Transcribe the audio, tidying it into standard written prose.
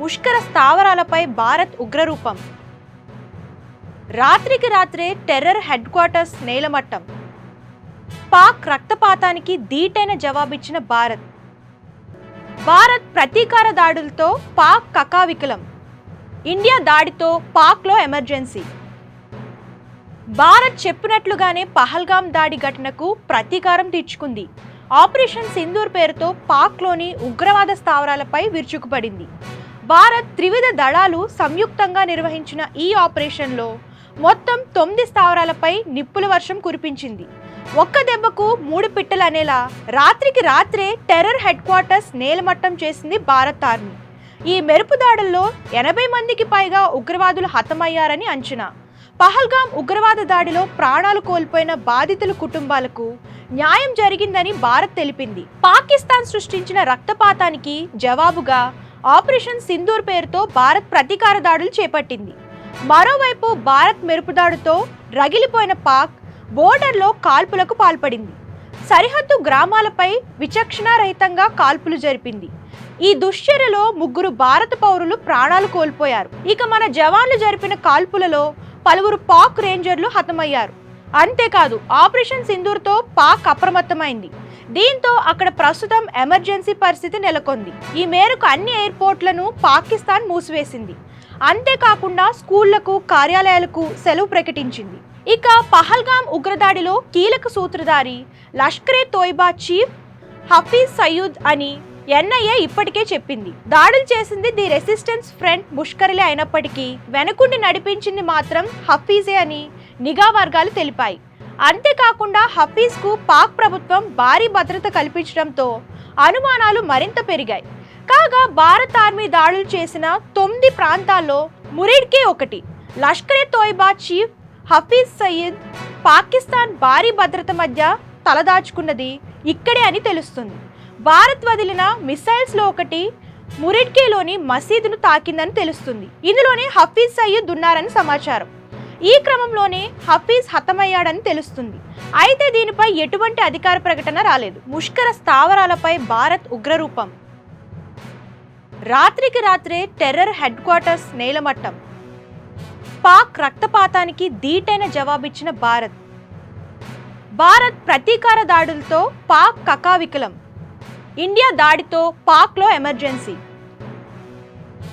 ముష్కర స్థావరాలపై భారత్ ఉగ్రరూపం. రాత్రికి రాత్రే టెర్రర్ హెడ్ క్వార్టర్స్ నేలమట్టం. పాక్ రక్తపాతానికి ధీటైన జవాబిచ్చిన భారత్. భారత్ ప్రతీకార దాడులతో పాక్ కకావికలం. ఇండియా దాడితో పాక్లో ఎమర్జెన్సీ. భారత్ చెప్పినట్లుగానే పహల్గాం దాడి ఘటనకు ప్రతీకారం తీర్చుకుంది. ఆపరేషన్ సింధూర్ పేరుతో పాక్లోని ఉగ్రవాద స్థావరాలపై విరుచుకుపడింది. భారత్ త్రివిధ దళాలు సంయుక్తంగా నిర్వహించిన ఈ ఆపరేషన్లో మొత్తం 9 స్థావరాలపై నిప్పుల వర్షం కురిపించింది. ఒక్క దెబ్బకు 3 పిట్టలు అనేలా రాత్రికి రాత్రే టెర్రర్ హెడ్ క్వార్టర్స్ నేలమట్టం చేసింది భారత్ ఆర్మీ. ఈ మెరుపు దాడుల్లో 80 మందికి పైగా ఉగ్రవాదులు హతమయ్యారని అంచనా. పహల్గాం ఉగ్రవాద దాడిలో ప్రాణాలు కోల్పోయిన బాధితుల కుటుంబాలకు న్యాయం జరిగిందని భారత్ తెలిపింది. పాకిస్తాన్ సృష్టించిన రక్తపాతానికి జవాబుగా ఆపరేషన్ సింధూర్ పేరుతో భారత్ ప్రతీకార దాడులు చేపట్టింది. మరోవైపు భారత్ మెరుపుదాడుతో రగిలిపోయిన పాక్ బోర్డర్లో కాల్పులకు పాల్పడింది. సరిహద్దు గ్రామాలపై విచక్షణారహితంగా కాల్పులు జరిపింది. ఈ దుశ్చర్యలో 3 భారత పౌరులు ప్రాణాలు కోల్పోయారు. ఇక మన జవాన్లు జరిపిన కాల్పులలో పలువురు పాక్ రేంజర్లు హతమయ్యారు. అంతేకాదు ఆపరేషన్ సింధూర్తో పాక్ అప్రమత్తమైంది. దీంతో అక్కడ ప్రస్తుతం ఎమర్జెన్సీ పరిస్థితి నెలకొంది. ఈ మేరకు అన్ని ఎయిర్పోర్ట్లను పాకిస్తాన్ మూసివేసింది. అంతేకాకుండా స్కూళ్లకు, కార్యాలయాలకు సెలవు ప్రకటించింది. ఇక పహల్గాం ఉగ్రదాడిలో కీలక సూత్రధారి లష్కరే తోయిబా చీఫ్ హఫీజ్ సయీద్ అని ఎన్ఐఏ ఇప్పటికే చెప్పింది. దాడులు చేసింది ది రెసిస్టెన్స్ ఫ్రంట్ ముష్కరులే అయినప్పటికీ వెనుకుండి నడిపించింది మాత్రం హఫీజే అని నిఘా వర్గాలు తెలిపాయి. అంతేకాకుండా హఫీజ్కు పాక్ ప్రభుత్వం భారీ భద్రత కల్పించడంతో అనుమానాలు మరింత పెరిగాయి. కాగా భారత్ ఆర్మీ దాడులు చేసిన 9 ప్రాంతాల్లో మురిడ్కే ఒకటి. లష్కరే తోయిబా చీఫ్ హఫీజ్ సయీద్ పాకిస్తాన్ భారీ భద్రత మధ్య తలదాచుకున్నది ఇక్కడే అని తెలుస్తుంది. భారత్ వదిలిన మిసైల్స్లో ఒకటి మురిడ్కేలోని మసీదును తాకిందని తెలుస్తుంది. ఇందులోనే హఫీజ్ సయీద్ ఉన్నారని సమాచారం. ఈ క్రమంలోనే హఫీజ్ హతమయ్యాడని తెలుస్తుంది. అయితే దీనిపై ఎటువంటి అధికార ప్రకటన రాలేదు. ముష్కర స్థావరాలపై భారత్ ఉగ్రరూపం. రాత్రికి రాత్రే టెర్రర్ హెడ్ క్వార్టర్స్ నేలమట్టం. పాక్ రక్తపాతానికి ధీటైన జవాబిచ్చిన భారత్. భారత్ ప్రతీకార దాడులతో పాక్ కకావికలం. ఇండియా దాడితో పాక్లో ఎమర్జెన్సీ.